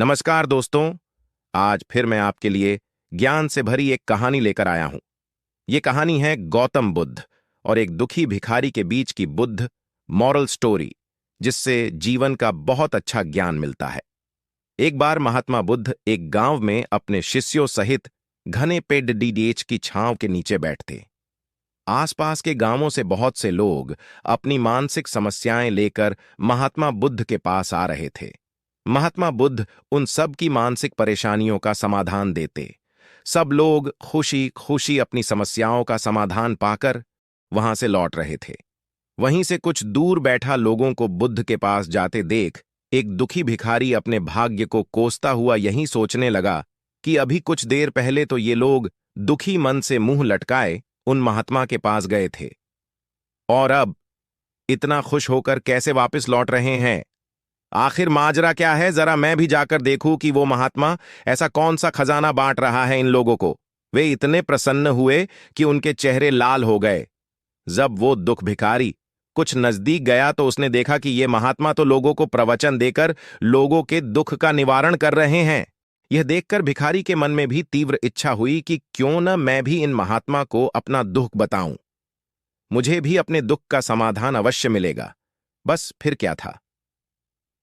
नमस्कार दोस्तों। आज फिर मैं आपके लिए ज्ञान से भरी एक कहानी लेकर आया हूं। ये कहानी है गौतम बुद्ध और एक दुखी भिखारी के बीच की बुद्ध मॉरल स्टोरी, जिससे जीवन का बहुत अच्छा ज्ञान मिलता है। एक बार महात्मा बुद्ध एक गांव में अपने शिष्यों सहित घने पेड़ डीडीएच की छांव के नीचे बैठते। आसपास के गांवों से बहुत से लोग अपनी मानसिक समस्याएं लेकर महात्मा बुद्ध के पास आ रहे थे। महात्मा बुद्ध उन सब की मानसिक परेशानियों का समाधान देते। सब लोग खुशी खुशी अपनी समस्याओं का समाधान पाकर वहां से लौट रहे थे। वहीं से कुछ दूर बैठा लोगों को बुद्ध के पास जाते देख एक दुखी भिखारी अपने भाग्य को कोसता हुआ यही सोचने लगा कि अभी कुछ देर पहले तो ये लोग दुखी मन से मुंह लटकाए उन महात्मा के पास गए थे, और अब इतना खुश होकर कैसे वापस लौट रहे हैं। आखिर माजरा क्या है? जरा मैं भी जाकर देखूं कि वो महात्मा ऐसा कौन सा खजाना बांट रहा है इन लोगों को। वे इतने प्रसन्न हुए कि उनके चेहरे लाल हो गए। जब वो दुख भिखारी कुछ नजदीक गया तो उसने देखा कि ये महात्मा तो लोगों को प्रवचन देकर लोगों के दुख का निवारण कर रहे हैं। यह देखकर भिखारी के मन में भी तीव्र इच्छा हुई कि क्यों न मैं भी इन महात्मा को अपना दुख बताऊं। मुझे भी अपने दुख का समाधान अवश्य मिलेगा। बस फिर क्या था।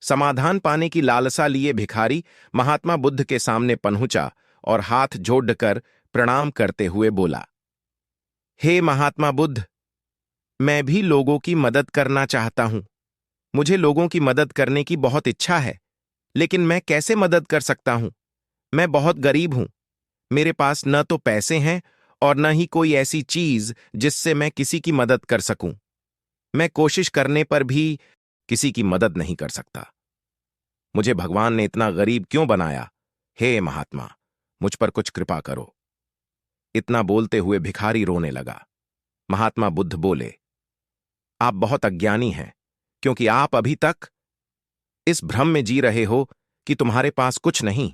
समाधान पाने की लालसा लिए भिखारी महात्मा बुद्ध के सामने पहुंचा और हाथ जोड़कर प्रणाम करते हुए बोला, हे महात्मा बुद्ध, मैं भी लोगों की मदद करना चाहता हूं। मुझे लोगों की मदद करने की बहुत इच्छा है, लेकिन मैं कैसे मदद कर सकता हूं? मैं बहुत गरीब हूं। मेरे पास न तो पैसे हैं और न ही कोई ऐसी चीज जिससे मैं किसी की मदद कर सकूं। मैं कोशिश करने पर भी किसी की मदद नहीं कर सकता। मुझे भगवान ने इतना गरीब क्यों बनाया? हे महात्मा, मुझ पर कुछ कृपा करो। इतना बोलते हुए भिखारी रोने लगा। महात्मा बुद्ध बोले, आप बहुत अज्ञानी हैं, क्योंकि आप अभी तक इस भ्रम में जी रहे हो कि तुम्हारे पास कुछ नहीं,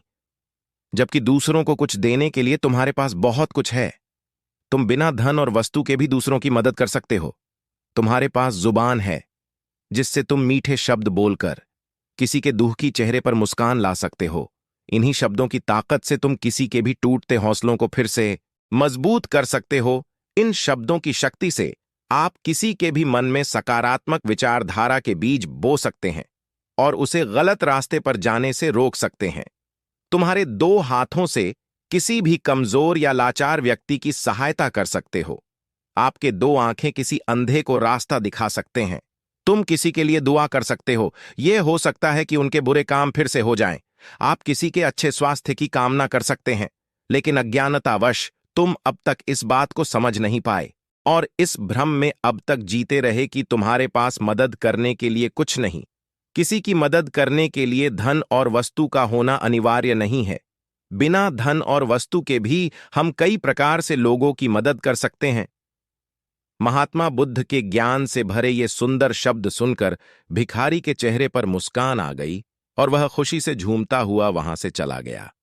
जबकि दूसरों को कुछ देने के लिए तुम्हारे पास बहुत कुछ है। तुम बिना धन और वस्तु के भी दूसरों की मदद कर सकते हो। तुम्हारे पास जुबान है, जिससे तुम मीठे शब्द बोलकर किसी के दुखी चेहरे पर मुस्कान ला सकते हो। इन्हीं शब्दों की ताकत से तुम किसी के भी टूटते हौसलों को फिर से मजबूत कर सकते हो। इन शब्दों की शक्ति से आप किसी के भी मन में सकारात्मक विचारधारा के बीज बो सकते हैं और उसे गलत रास्ते पर जाने से रोक सकते हैं। तुम्हारे दो हाथों से किसी भी कमजोर या लाचार व्यक्ति की सहायता कर सकते हो। आपके दो आंखें किसी अंधे को रास्ता दिखा सकते हैं। तुम किसी के लिए दुआ कर सकते हो। यह हो सकता है कि उनके बुरे काम फिर से हो जाएं। आप किसी के अच्छे स्वास्थ्य की कामना कर सकते हैं, लेकिन अज्ञानतावश तुम अब तक इस बात को समझ नहीं पाए और इस भ्रम में अब तक जीते रहे कि तुम्हारे पास मदद करने के लिए कुछ नहीं। किसी की मदद करने के लिए धन और वस्तु का होना अनिवार्य नहीं है। बिना धन और वस्तु के भी हम कई प्रकार से लोगों की मदद कर सकते हैं। महात्मा बुद्ध के ज्ञान से भरे ये सुंदर शब्द सुनकर भिखारी के चेहरे पर मुस्कान आ गई और वह खुशी से झूमता हुआ वहां से चला गया।